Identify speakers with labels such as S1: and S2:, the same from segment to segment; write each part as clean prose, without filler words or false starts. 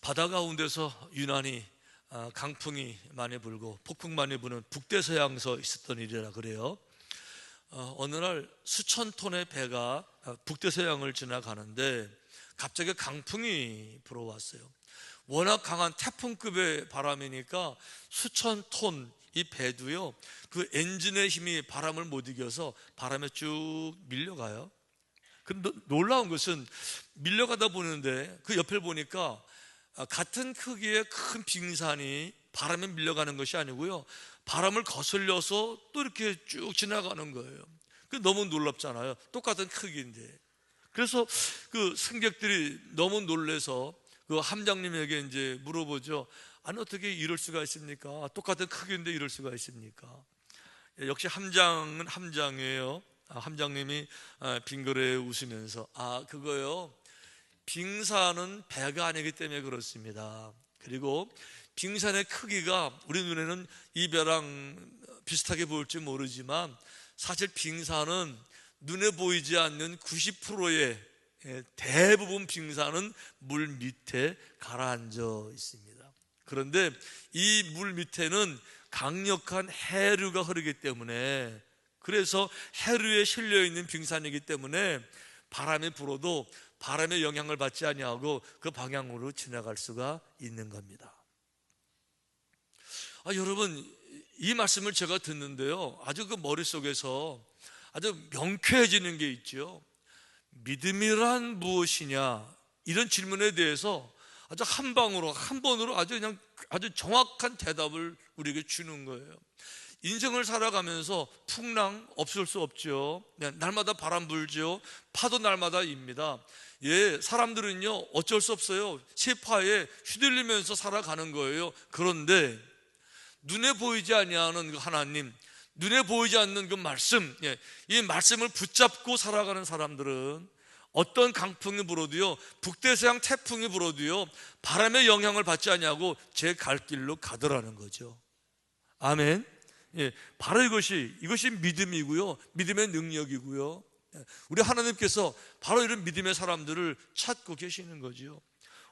S1: 바다 가운데서 유난히 강풍이 많이 불고 폭풍 많이 부는 북대서양서 있었던 일이라 그래요. 어느 날 수천 톤의 배가 북대서양을 지나가는데 갑자기 강풍이 불어왔어요. 워낙 강한 태풍급의 바람이니까 수천 톤 이 배도요, 그 엔진의 힘이 바람을 못 이겨서 바람에 쭉 밀려가요. 근데 놀라운 것은 밀려가다 보는데 그 옆을 보니까 같은 크기의 큰 빙산이 바람에 밀려가는 것이 아니고요, 바람을 거슬려서 또 이렇게 쭉 지나가는 거예요. 그 너무 놀랍잖아요. 똑같은 크기인데. 그래서 그 승객들이 너무 놀래서 그 함장님에게 이제 물어보죠. 아니, 어떻게 이럴 수가 있습니까? 똑같은 크기인데 이럴 수가 있습니까? 역시 함장은 함장이에요. 함장님이 빙그레 웃으면서 그거요, 빙산은 배가 아니기 때문에 그렇습니다. 그리고 빙산의 크기가 우리 눈에는 이 배랑 비슷하게 보일지 모르지만 사실 빙산은 눈에 보이지 않는 90%의 대부분 빙산은 물 밑에 가라앉아 있습니다. 그런데 이 물 밑에는 강력한 해류가 흐르기 때문에, 그래서 해류에 실려있는 빙산이기 때문에 바람이 불어도 바람의 영향을 받지 아니하고 그 방향으로 지나갈 수가 있는 겁니다. 여러분, 이 말씀을 제가 듣는데요, 아주 그 머릿속에서 아주 명쾌해지는 게 있죠. 믿음이란 무엇이냐, 이런 질문에 대해서 아주 한 번으로 아주 그냥 아주 정확한 대답을 우리에게 주는 거예요. 인생을 살아가면서 풍랑 없을 수 없죠. 날마다 바람 불죠. 파도 날마다 입니다. 사람들은요, 어쩔 수 없어요. 세파에 휘둘리면서 살아가는 거예요. 그런데 눈에 보이지 아니하는 그 하나님, 눈에 보이지 않는 그 말씀, 이 말씀을 붙잡고 살아가는 사람들은 어떤 강풍이 불어도요, 북대서양 태풍이 불어도요, 바람의 영향을 받지 않냐고 제 갈 길로 가더라는 거죠. 아멘. 바로 이것이 믿음이고요, 믿음의 능력이고요. 우리 하나님께서 바로 이런 믿음의 사람들을 찾고 계시는 거죠.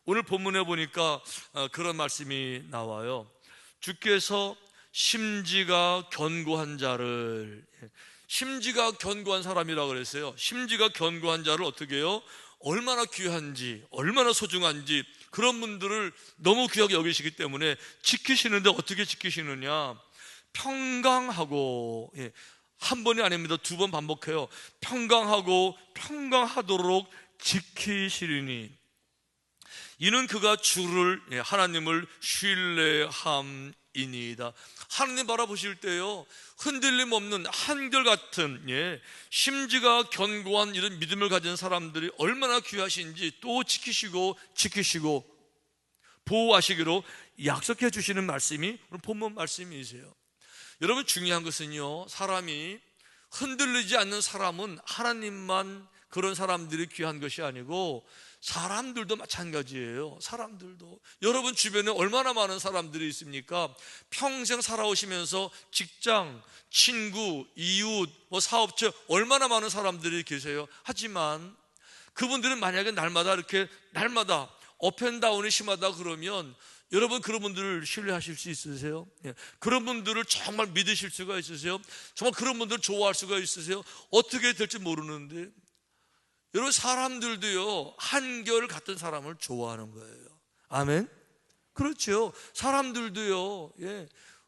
S1: 오늘 본문에 보니까 그런 말씀이 나와요. 주께서 심지가 견고한 자를, 심지가 견고한 사람이라고 그랬어요. 심지가 견고한 자를 어떻게 해요? 얼마나 귀한지, 얼마나 소중한지, 그런 분들을 너무 귀하게 여기시기 때문에 지키시는데 어떻게 지키시느냐? 평강하고, 한 번이 아닙니다. 두 번 반복해요. 평강하고 평강하도록 지키시리니 이는 그가 주를, 하나님을 신뢰함이니이다. 하나님 바라보실 때요, 흔들림 없는 한결같은 심지가 견고한 이런 믿음을 가진 사람들이 얼마나 귀하신지 또 지키시고 보호하시기로 약속해 주시는 말씀이 오늘 본문 말씀이세요. 여러분, 중요한 것은요, 사람이 흔들리지 않는 사람은 하나님만 그런 사람들이 귀한 것이 아니고 사람들도 마찬가지예요. 사람들도, 여러분 주변에 얼마나 많은 사람들이 있습니까? 평생 살아오시면서 직장, 친구, 이웃, 사업체, 얼마나 많은 사람들이 계세요. 하지만 그분들은 만약에 날마다 업앤다운이 심하다 그러면 여러분, 그런 분들을 신뢰하실 수 있으세요? 그런 분들을 정말 믿으실 수가 있으세요? 정말 그런 분들을 좋아할 수가 있으세요? 어떻게 될지 모르는데, 여러분, 사람들도요, 한결 같은 사람을 좋아하는 거예요. 아멘? 그렇죠. 사람들도요,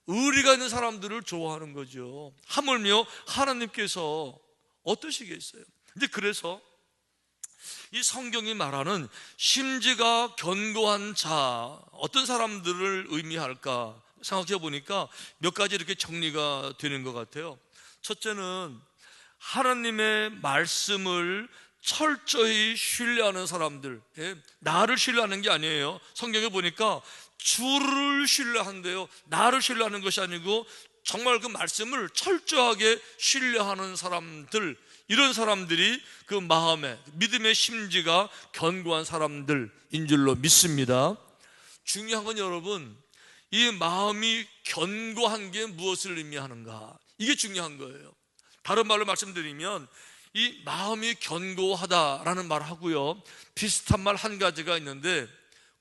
S1: 의리가 있는 사람들을 좋아하는 거죠. 하물며 하나님께서 어떠시겠어요? 이제 그래서 이 성경이 말하는 심지가 견고한 자, 어떤 사람들을 의미할까 생각해 보니까 몇 가지 이렇게 정리가 되는 것 같아요. 첫째는 하나님의 말씀을 철저히 신뢰하는 사람들. 나를 신뢰하는 게 아니에요. 성경에 보니까 주를 신뢰한대요. 나를 신뢰하는 것이 아니고 정말 그 말씀을 철저하게 신뢰하는 사람들, 이런 사람들이 그 마음에 믿음의 심지가 견고한 사람들인 줄로 믿습니다. 중요한 건 여러분, 이 마음이 견고한 게 무엇을 의미하는가, 이게 중요한 거예요. 다른 말로 말씀드리면 이 마음이 견고하다라는 말을 하고요, 비슷한 말 한 가지가 있는데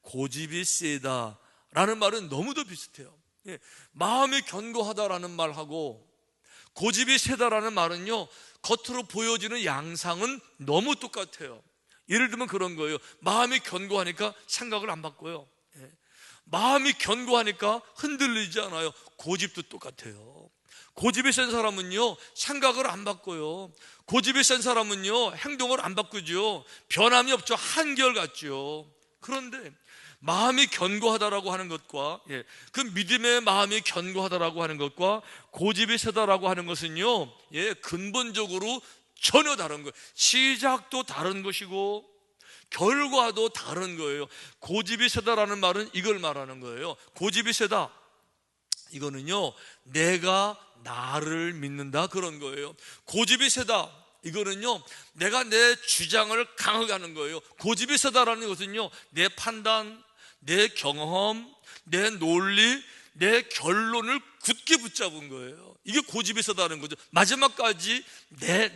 S1: 고집이 세다 라는 말은 너무도 비슷해요. 예, 마음이 견고하다라는 말하고 고집이 세다라는 말은요, 겉으로 보여지는 양상은 너무 똑같아요. 예를 들면 그런 거예요. 마음이 견고하니까 생각을 안 바꿔요. 예, 마음이 견고하니까 흔들리지 않아요. 고집도 똑같아요. 고집이 센 사람은요, 생각을 안 바꿔요. 고집이 센 사람은요, 행동을 안 바꾸죠. 변함이 없죠. 한결같죠. 그런데 마음이 견고하다라고 하는 것과, 그 믿음의 마음이 견고하다라고 하는 것과 고집이 세다라고 하는 것은요, 근본적으로 전혀 다른 거예요. 시작도 다른 것이고 결과도 다른 거예요. 고집이 세다라는 말은 이걸 말하는 거예요. 고집이 세다, 이거는요, 내가 나를 믿는다 그런 거예요. 고집이 세다, 이거는요, 내가 내 주장을 강하게 하는 거예요. 고집이 세다라는 것은요, 내 판단, 내 경험, 내 논리, 내 결론을 굳게 붙잡은 거예요. 이게 고집이 세다는 거죠. 마지막까지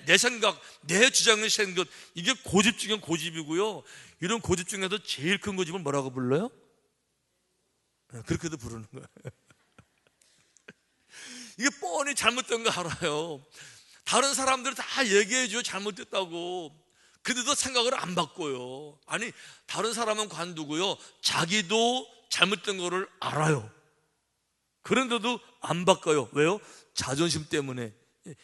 S1: 내 생각, 내 주장을 세는 것, 이게 고집 중에 고집이고요. 이런 고집 중에서 제일 큰 고집을 뭐라고 불러요? 그렇게도 부르는 거예요. 이게 뻔히 잘못된 거 알아요. 다른 사람들은 다 얘기해줘요, 잘못됐다고. 그래도 생각을 안 바꿔요. 아니, 다른 사람은 관두고요, 자기도 잘못된 거를 알아요. 그런데도 안 바꿔요. 왜요? 자존심 때문에.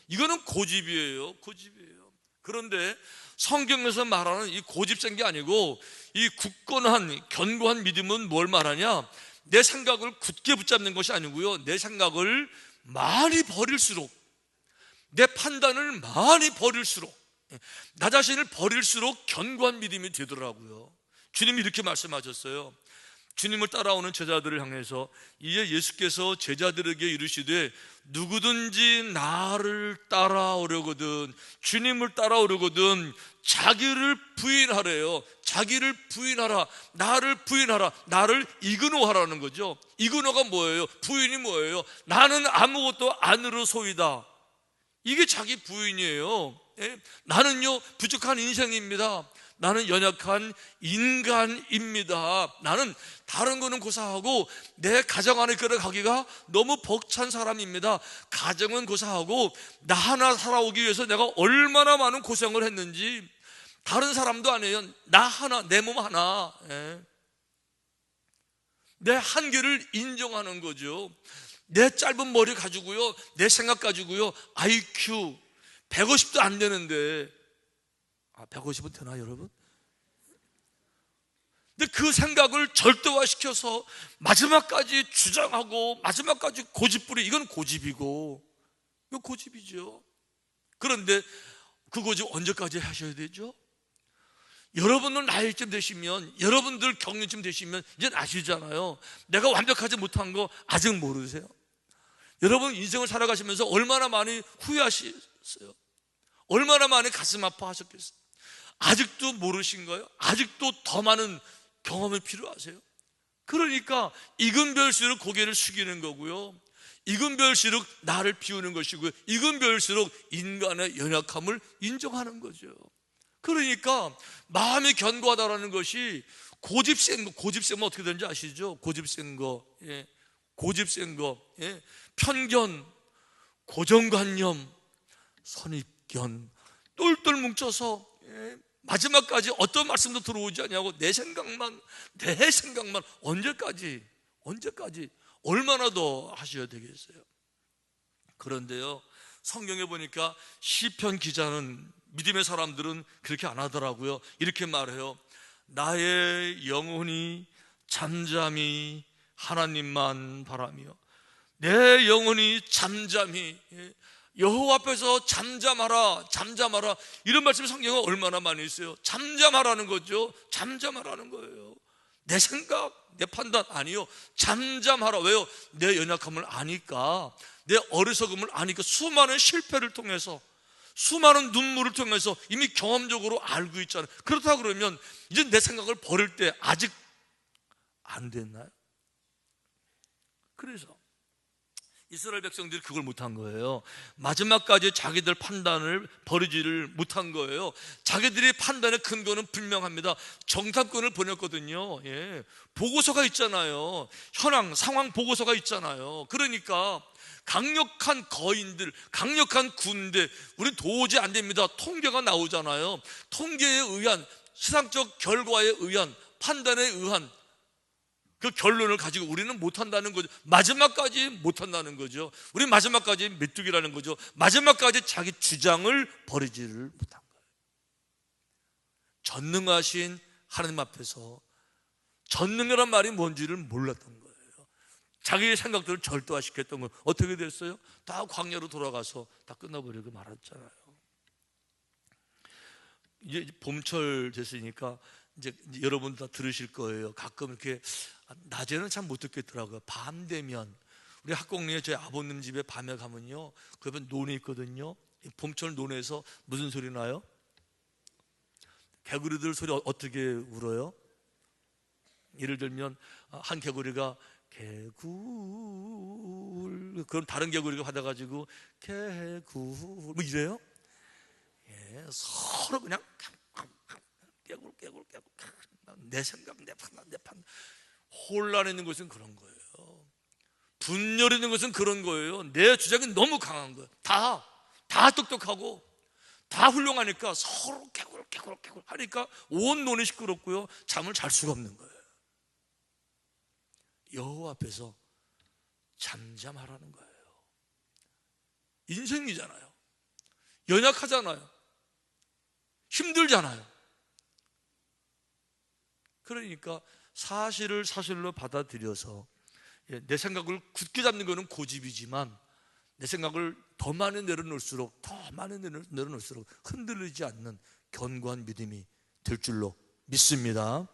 S1: 이거는 고집이에요. 고집이에요. 그런데 성경에서 말하는 이 고집센 게 아니고, 이 굳건한 견고한 믿음은 뭘 말하냐? 내 생각을 굳게 붙잡는 것이 아니고요, 내 생각을 많이 버릴수록, 내 판단을 많이 버릴수록, 나 자신을 버릴수록 견고한 믿음이 되더라고요. 주님이 이렇게 말씀하셨어요. 주님을 따라오는 제자들을 향해서 이제 예수께서 제자들에게 이르시되 누구든지 나를 따라오려거든, 주님을 따라오려거든 자기를 부인하래요. 자기를 부인하라, 나를 부인하라, 나를 이그노하라는 거죠. 이그노가 뭐예요? 부인이 뭐예요? 나는 아무것도 아니로소이다. 이게 자기 부인이에요. 나는요, 부족한 인생입니다. 나는 연약한 인간입니다. 나는 다른 거는 고사하고 내 가정 안에 끌어가기가 너무 벅찬 사람입니다. 가정은 고사하고 나 하나 살아오기 위해서 내가 얼마나 많은 고생을 했는지 다른 사람도 아니에요. 나 하나, 내 몸 하나, 내 한계를 인정하는 거죠. 내 짧은 머리 가지고요, 내 생각 가지고요, IQ 150도 안 되는데, 150은 되나 여러분? 근데 그 생각을 절대화시켜서 마지막까지 주장하고 마지막까지 고집부리, 이건 고집이고, 이거 고집이죠. 그런데 그 고집 언제까지 하셔야 되죠? 여러분들 나이쯤 되시면, 여러분들 경륜쯤 되시면 이제 아시잖아요. 내가 완벽하지 못한 거 아직 모르세요? 여러분 인생을 살아가시면서 얼마나 많이 후회하셨어요? 얼마나 많이 가슴 아파하셨겠어요? 아직도 모르신가요? 아직도 더 많은 경험이 필요하세요? 그러니까 익은 별수록 고개를 숙이는 거고요, 익은 별수록 나를 비우는 것이고요, 익은 별수록 인간의 연약함을 인정하는 거죠. 그러니까 마음이 견고하다라는 것이 고집센 거, 고집세면 어떻게 되는지 아시죠? 고집센 거, 고집센 거, 편견, 고정관념, 선입견, 똘똘 뭉쳐서 마지막까지 어떤 말씀도 들어오지 않냐고 내 생각만 언제까지 얼마나 더 하셔야 되겠어요? 그런데요, 성경에 보니까 시편 기자는, 믿음의 사람들은 그렇게 안 하더라고요. 이렇게 말해요. 나의 영혼이 잠잠히 하나님만 바라며, 내 영혼이 잠잠히 여호와 앞에서 잠잠하라, 잠잠하라, 이런 말씀이 성경에 얼마나 많이 있어요. 잠잠하라는 거죠. 잠잠하라는 거예요. 내 생각, 내 판단 아니요, 잠잠하라. 왜요? 내 연약함을 아니까, 내 어리석음을 아니까, 수많은 실패를 통해서, 수많은 눈물을 통해서 이미 경험적으로 알고 있잖아요. 그렇다 그러면 이제 내 생각을 버릴 때 아직 안 됐나요? 그래서 이스라엘 백성들이 그걸 못한 거예요. 마지막까지 자기들 판단을 버리지를 못한 거예요. 자기들이 판단의 근거는 분명합니다. 정탐꾼을 보냈거든요. 예. 보고서가 있잖아요. 현황, 상황 보고서가 있잖아요. 그러니까 강력한 거인들, 강력한 군대, 우리 도저히 안 됩니다. 통계가 나오잖아요. 통계에 의한, 시상적 결과에 의한, 판단에 의한 그 결론을 가지고 우리는 못한다는 거죠. 마지막까지 못한다는 거죠. 우리 마지막까지 메뚜기라는 거죠. 마지막까지 자기 주장을 버리지를 못한 거예요. 전능하신 하나님 앞에서 전능이란 말이 뭔지를 몰랐던 거예요. 자기의 생각들을 절도화시켰던 거예요. 어떻게 됐어요? 다 광야로 돌아가서 다 끝나버리고 말았잖아요. 이제 봄철 됐으니까 이제 여러분 다 들으실 거예요. 가끔 이렇게 낮에는 참 못 듣겠더라고요. 밤 되면 우리 학곡리에 저희 아버님 집에 밤에 가면요, 그 옆에 논이 있거든요. 봄철 논에서 무슨 소리 나요? 개구리들 소리 어떻게 울어요? 예를 들면 한 개구리가 개굴, 그럼 다른 개구리가 받아가지고 개굴 뭐 이래요? 예, 서로 그냥 깨굴 내 생각 내 판단. 혼란에 있는 것은 그런 거예요. 분열에 있는 것은 그런 거예요. 내 주장이 너무 강한 거예요. 다 똑똑하고 다 훌륭하니까 서로 깨굴 하니까 온 논이 시끄럽고요, 잠을 잘 수가 없는 거예요. 여호와 앞에서 잠잠하라는 거예요. 인생이잖아요. 연약하잖아요. 힘들잖아요. 그러니까 사실을 사실로 받아들여서, 내 생각을 굳게 잡는 것은 고집이지만 내 생각을 더 많이 내려놓을수록 흔들리지 않는 견고한 믿음이 될 줄로 믿습니다.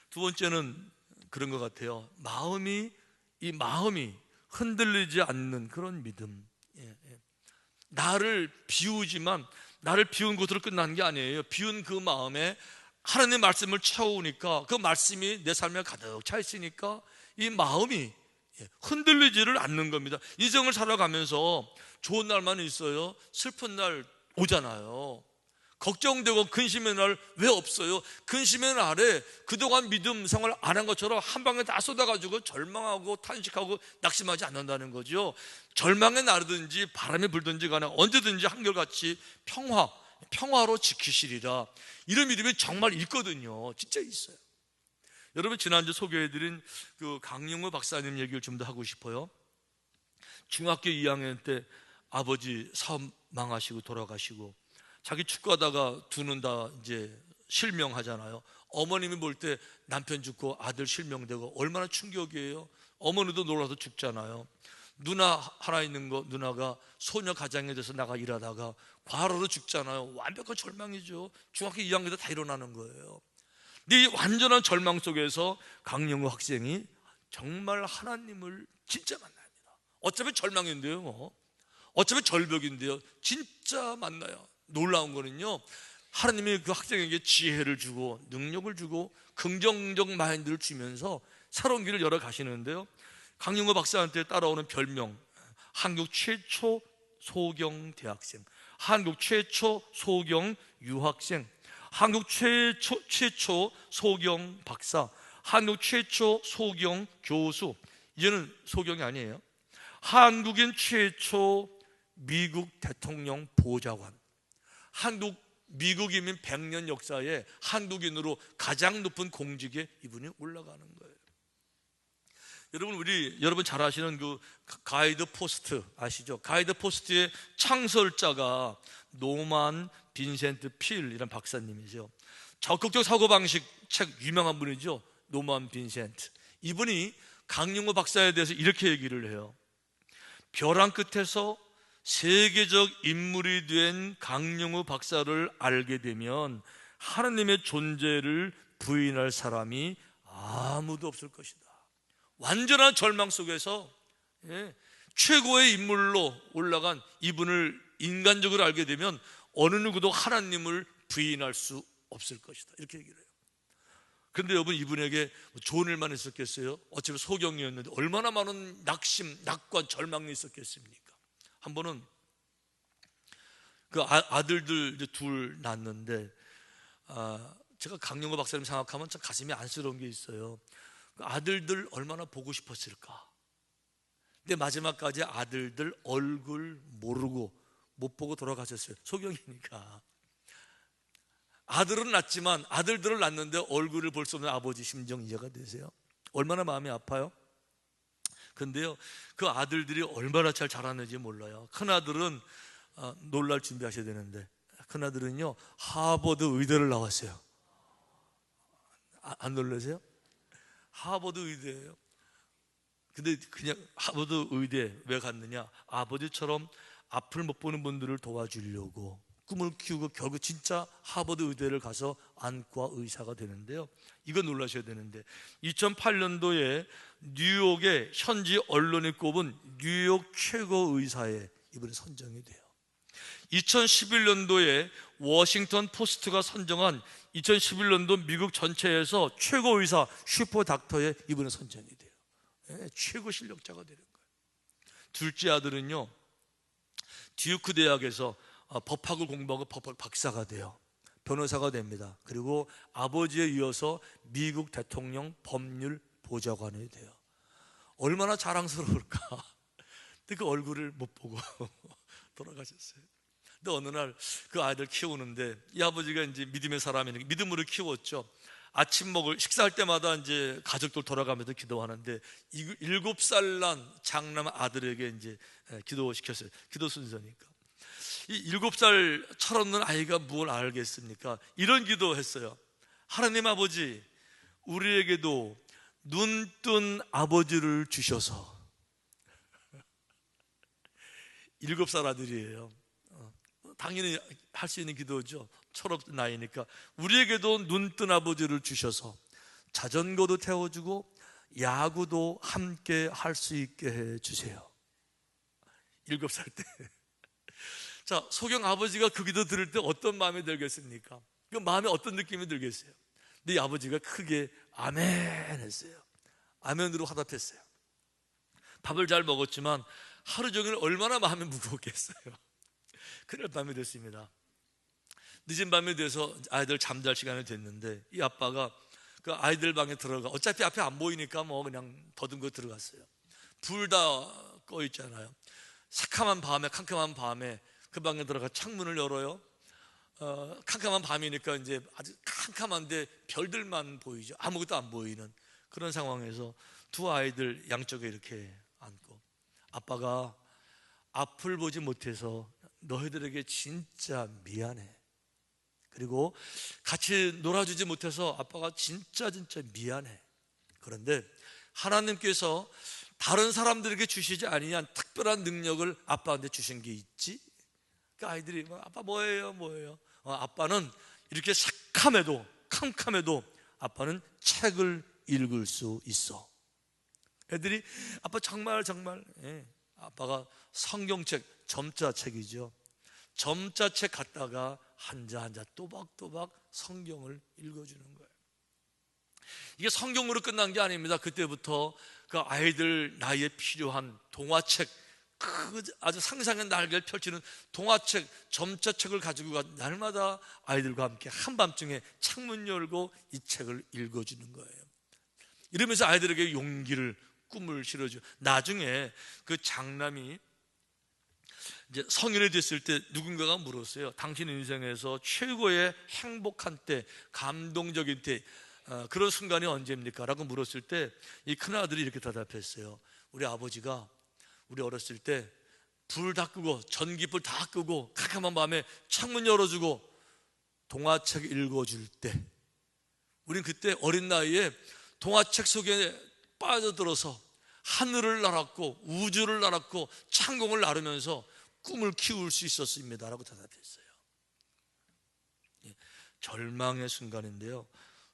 S1: 두 번째는 그런 것 같아요. 이 마음이 흔들리지 않는 그런 믿음. 나를 비우지만 나를 비운 것으로 끝난 게 아니에요. 비운 그 마음에 하나님의 말씀을 채우니까, 그 말씀이 내 삶에 가득 차 있으니까 이 마음이 흔들리지를 않는 겁니다. 인생을 살아가면서 좋은 날만 있어요. 슬픈 날 오잖아요. 걱정되고 근심의 날 왜 없어요? 근심의 날에 그동안 믿음 생활 안 한 것처럼 한 방에 다 쏟아가지고 절망하고 탄식하고 낙심하지 않는다는 거죠. 절망의 날이든지 바람이 불든지 간에 언제든지 한결같이 평화로 지키시리라. 이런 믿음이 정말 있거든요. 진짜 있어요. 여러분, 지난주 소개해드린 그 강영우 박사님 얘기를 좀 더 하고 싶어요. 중학교 2학년 때 아버지 사업 망하시고 돌아가시고, 자기 축구하다가 두 눈 다 이제 실명하잖아요. 어머님이 볼 때 남편 죽고 아들 실명되고 얼마나 충격이에요. 어머니도 놀라서 죽잖아요. 누나 하나 있는 거, 누나가 소녀 가장에 돼서 나가 일하다가 과로로 죽잖아요. 완벽한 절망이죠. 중학교 2학년 때 다 일어나는 거예요. 근데 이 완전한 절망 속에서 강영우 학생이 정말 하나님을 진짜 만납니다. 어차피 절망인데요, 어차피 절벽인데요, 진짜 만나요. 놀라운 거는요, 하나님이 그 학생에게 지혜를 주고 능력을 주고 긍정적 마인드를 주면서 새로운 길을 열어 가시는데요, 강영우 박사한테 따라오는 별명, 한국 최초 소경 대학생, 한국 최초 소경 유학생, 한국 최초 소경 박사, 한국 최초 소경 교수. 이제는 소경이 아니에요. 한국인 최초 미국 대통령 보좌관. 미국 이민 100년 역사에 한국인으로 가장 높은 공직에 이분이 올라가는 거예요. 여러분 잘 아시는 그 가이드 포스트 아시죠? 가이드 포스트의 창설자가 노만 빈센트 필이라는 박사님이죠. 적극적 사고방식 책 유명한 분이죠. 노만 빈센트. 이분이 강영우 박사에 대해서 이렇게 얘기를 해요. 벼랑 끝에서 세계적 인물이 된 강영우 박사를 알게 되면 하나님의 존재를 부인할 사람이 아무도 없을 것이다. 완전한 절망 속에서 최고의 인물로 올라간 이분을 인간적으로 알게 되면 어느 누구도 하나님을 부인할 수 없을 것이다. 이렇게 얘기를 해요. 그런데 여러분, 이분에게 좋은 일만 있었겠어요? 어차피 소경이었는데 얼마나 많은 낙심, 낙관, 절망이 있었겠습니까? 한 번은 그 아들들 이제 둘 낳았는데, 제가 강영호 박사님 생각하면 참 가슴이 안쓰러운 게 있어요. 그 아들들 얼마나 보고 싶었을까? 근데 마지막까지 아들들 얼굴 모르고 못 보고 돌아가셨어요. 소경이니까. 아들은 낳지만 아들들을 낳는데 얼굴을 볼 수 없는 아버지 심정 이해가 되세요? 얼마나 마음이 아파요? 근데요, 그 아들들이 얼마나 잘 자랐는지 몰라요. 큰아들은 놀랄 준비하셔야 되는데, 큰아들은요 하버드 의대를 나왔어요. 안 놀라세요? 하버드 의대예요. 근데 그냥 하버드 의대 왜 갔느냐? 아버지처럼 앞을 못 보는 분들을 도와주려고 꿈을 키우고 결국 진짜 하버드 의대를 가서 안과 의사가 되는데요, 이거 놀라셔야 되는데, 2008년도에 뉴욕의 현지 언론이 꼽은 뉴욕 최고 의사에 이분이 선정이 돼요. 2011년도에 워싱턴 포스트가 선정한 2011년도 미국 전체에서 최고 의사 슈퍼 닥터에 이분은 선정이 돼요. 최고 실력자가 되는 거예요. 둘째 아들은요, 듀크 대학에서 법학을 공부하고 법학 박사가 돼요. 변호사가 됩니다. 그리고 아버지에 이어서 미국 대통령 법률 보좌관이 돼요. 얼마나 자랑스러울까. 근데 그 얼굴을 못 보고 돌아가셨어요. 근데 어느 날 그 아이들 키우는데, 이 아버지가 이제 믿음의 사람이니까 믿음으로 키웠죠. 아침 먹을 식사할 때마다 이제 가족들 돌아가면서 기도하는데, 7살 난 장남 아들에게 이제 기도시켰어요. 기도 순서니까. 이 7살 철없는 아이가 뭘 알겠습니까? 이런 기도했어요. 하나님 아버지, 우리에게도 눈뜬 아버지를 주셔서. 7살 아들이에요. 당연히 할 수 있는 기도죠. 철없는 나이니까. 우리에게도 눈뜬 아버지를 주셔서 자전거도 태워주고 야구도 함께 할 수 있게 해주세요. 7살 때. 자, 소경 아버지가 그 기도 들을 때 어떤 마음이 들겠습니까? 그 마음에 어떤 느낌이 들겠어요? 근데 이 아버지가 크게 아멘 했어요. 아멘으로 화답했어요. 밥을 잘 먹었지만 하루 종일 얼마나 마음이 무거웠겠어요. 그날 밤이 됐습니다. 늦은 밤이 돼서 아이들 잠잘 시간이 됐는데, 이 아빠가 그 아이들 방에 들어가, 어차피 앞에 안 보이니까 뭐 그냥 더듬고 들어갔어요. 불 다 꺼 있잖아요. 캄캄한 밤에 그 방에 들어가 창문을 열어요. 캄캄한 밤이니까 이제 아주 캄캄한데 별들만 보이죠. 아무것도 안 보이는 그런 상황에서 두 아이들 양쪽에 이렇게 앉고, 아빠가 앞을 보지 못해서 너희들에게 진짜 미안해. 그리고 같이 놀아주지 못해서 아빠가 진짜 미안해. 그런데 하나님께서 다른 사람들에게 주시지 아니한 특별한 능력을 아빠한테 주신 게 있지? 그 아이들이 아빠 뭐예요? 아빠는 이렇게 캄캄해도 아빠는 책을 읽을 수 있어. 애들이 아빠 정말 아빠가 성경책, 점자책이죠. 점자책 갖다가 한자 또박또박 성경을 읽어주는 거예요. 이게 성경으로 끝난 게 아닙니다. 그때부터 그 아이들 나이에 필요한 동화책, 그 아주 상상의 날개를 펼치는 동화책, 점자책을 가지고 날마다 아이들과 함께 한밤중에 창문 열고 이 책을 읽어주는 거예요. 이러면서 아이들에게 용기를, 꿈을 실어줘. 나중에 그 장남이 이제 성인이 됐을 때 누군가가 물었어요. 당신 인생에서 최고의 행복한 때, 감동적인 때, 그런 순간이 언제입니까? 라고 물었을 때 이 큰아들이 이렇게 대답했어요. 우리 아버지가 우리 어렸을 때 불 다 끄고, 전기불 다 끄고 캄캄한 밤에 창문 열어주고 동화책 읽어줄 때, 우린 그때 어린 나이에 동화책 속에 빠져들어서 하늘을 날았고 우주를 날았고 창공을 나르면서 꿈을 키울 수 있었습니다 라고 대답했어요. 절망의 순간인데요,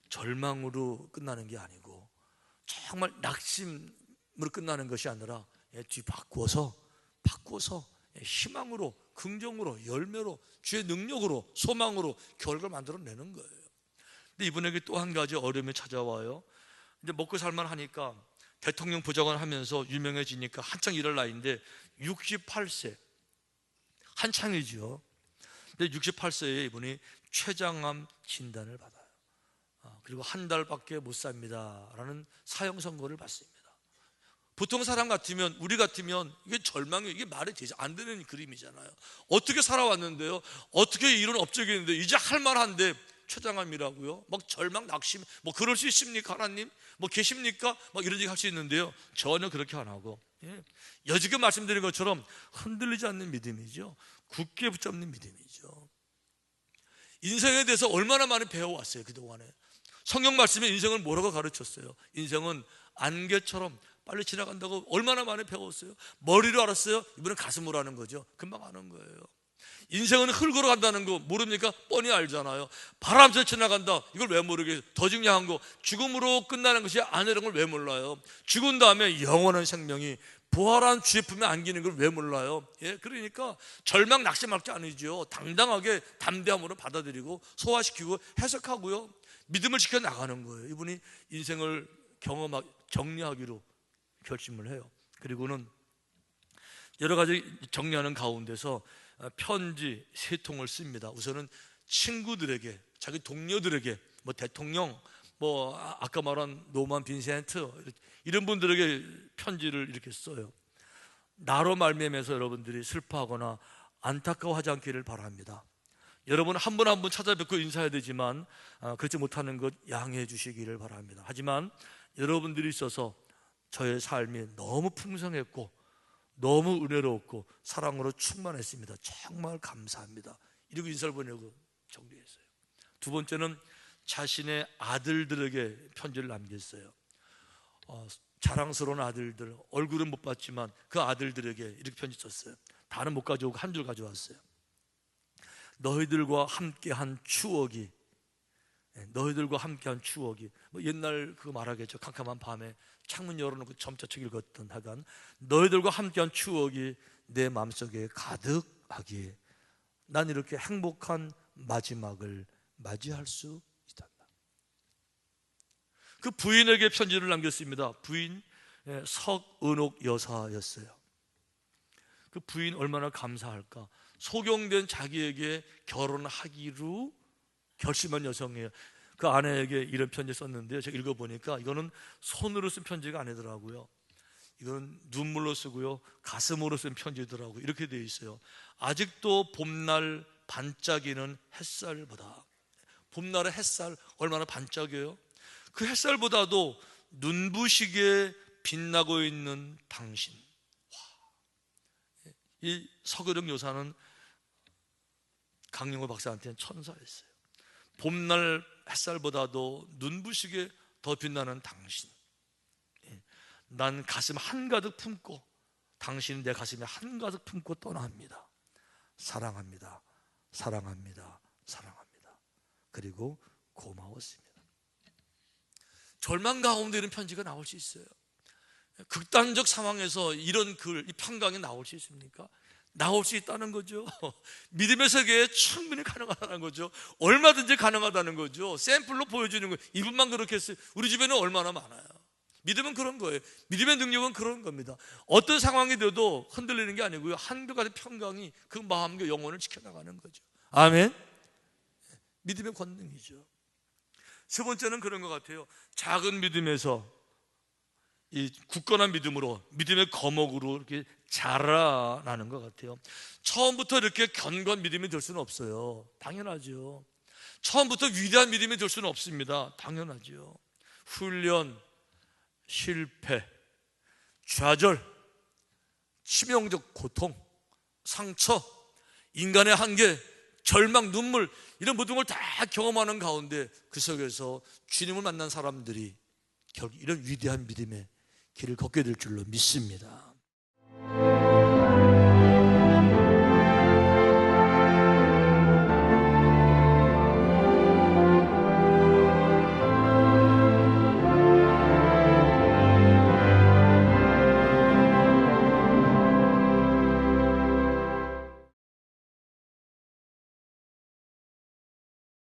S1: 절망으로 끝나는 게 아니고 정말 낙심으로 끝나는 것이 아니라 바꿔서 희망으로, 긍정으로, 열매로, 주의 능력으로, 소망으로 결과를 만들어내는 거예요. 근데 근데 이분에게 또 한 가지 어려움이 찾아와요. 이제 먹고 살만 하니까 대통령 보좌관 하면서 유명해지니까 한창 일할 나이인데 68세, 한창이죠. 근데 68세에 이분이 췌장암 진단을 받아요. 그리고 한 달밖에 못 삽니다 라는 사형 선고를 받습니다. 보통 사람 같으면, 우리 같으면 이게 절망이, 이게 말이 되지 안 되는 그림이잖아요. 어떻게 살아왔는데요, 어떻게 이런 업적이 있는데 이제 할만한데 췌장암이라고요? 막 절망, 낙심, 뭐 그럴 수 있습니까? 하나님 뭐 계십니까? 막 이런 얘기 할 수 있는데요, 전혀 그렇게 안 하고, 여지껏 말씀드린 것처럼 흔들리지 않는 믿음이죠. 굳게 붙잡는 믿음이죠. 인생에 대해서 얼마나 많이 배워왔어요 그동안에. 성경 말씀에 인생을 뭐라고 가르쳤어요? 인생은 안개처럼 빨리 지나간다고 얼마나 많이 배웠어요. 머리로 알았어요? 이번엔 가슴으로 하는 거죠. 금방 아는 거예요. 인생은 흙으로 간다는 거 모릅니까? 뻔히 알잖아요. 바람처럼 지나간다, 이걸 왜 모르겠어요? 더 중요한 거, 죽음으로 끝나는 것이 아니라는 걸 왜 몰라요? 죽은 다음에 영원한 생명이 부활한 주의 품에 안기는 걸 왜 몰라요? 그러니까 절망 낙심할 게 아니죠. 당당하게 담대함으로 받아들이고 소화시키고 해석하고요, 믿음을 지켜나가는 거예요. 이분이 인생을 정리하기로 결심을 해요. 그리고는 여러 가지 정리하는 가운데서 편지 3통을 씁니다. 우선은 친구들에게, 자기 동료들에게, 뭐 대통령, 뭐 아까 말한 노만 빈센트 이런 분들에게 편지를 이렇게 써요. 나로 말미암아서 여러분들이 슬퍼하거나 안타까워하지 않기를 바랍니다. 여러분 한 분 한 분 찾아뵙고 인사해야 되지만 그렇지 못하는 것 양해해 주시기를 바랍니다. 하지만 여러분들이 있어서 저의 삶이 너무 풍성했고 너무 은혜로웠고 사랑으로 충만했습니다. 정말 감사합니다. 이러고 인사를 보내고 정리했어요. 두 번째는 자신의 아들들에게 편지를 남겼어요. 자랑스러운 아들들, 얼굴은 못 봤지만 그 아들들에게 이렇게 편지 썼어요. 다는 못 가져오고 한 줄 가져왔어요. 너희들과 함께한 추억이, 너희들과 함께한 추억이, 뭐 옛날 그거 말하겠죠. 캄캄한 밤에 창문 열어놓고 점자책 읽었던 하간, 너희들과 함께한 추억이 내 마음속에 가득하기에 난 이렇게 행복한 마지막을 맞이할 수 있다. 그 부인에게 편지를 남겼습니다. 부인 석은옥 여사였어요. 그 부인 얼마나 감사할까. 소경된 자기에게 결혼하기로 결심한 여성이에요. 그 아내에게 이런 편지 썼는데요, 제가 읽어보니까 이거는 손으로 쓴 편지가 아니더라고요. 이건 눈물로 쓰고요, 가슴으로 쓴 편지더라고요. 이렇게 되어 있어요. 아직도 봄날 반짝이는 햇살보다, 봄날의 햇살 얼마나 반짝여요. 그 햇살보다도 눈부시게 빛나고 있는 당신. 이 서교령 여사는 강영호 박사한테는 천사였어요. 봄날 햇살보다도 눈부시게 더 빛나는 당신, 난 가슴 한가득 품고, 당신은 내 가슴에 한가득 품고 떠납니다. 사랑합니다, 사랑합니다, 사랑합니다. 그리고 고마웠습니다. 절망 가운데 이런 편지가 나올 수 있어요. 극단적 상황에서 이런 글, 이 평강이 나올 수 있습니까? 나올 수 있다는 거죠. 믿음의 세계에 충분히 가능하다는 거죠. 얼마든지 가능하다는 거죠. 샘플로 보여주는 거예요. 이분만 그렇게 했어요. 우리 집에는 얼마나 많아요. 믿음은 그런 거예요. 믿음의 능력은 그런 겁니다. 어떤 상황이 돼도 흔들리는 게 아니고요, 한결같은 평강이 그 마음과 영혼을 지켜나가는 거죠. 아멘. 믿음의 권능이죠. 세 번째는 그런 것 같아요. 작은 믿음에서 이 굳건한 믿음으로, 믿음의 거목으로 이렇게 자라나는 것 같아요. 처음부터 이렇게 견고한 믿음이 될 수는 없어요. 당연하죠. 처음부터 위대한 믿음이 될 수는 없습니다. 당연하죠. 훈련, 실패, 좌절, 치명적 고통, 상처, 인간의 한계, 절망, 눈물, 이런 모든 걸 다 경험하는 가운데 그 속에서 주님을 만난 사람들이 결국 이런 위대한 믿음의 길을 걷게 될 줄로 믿습니다.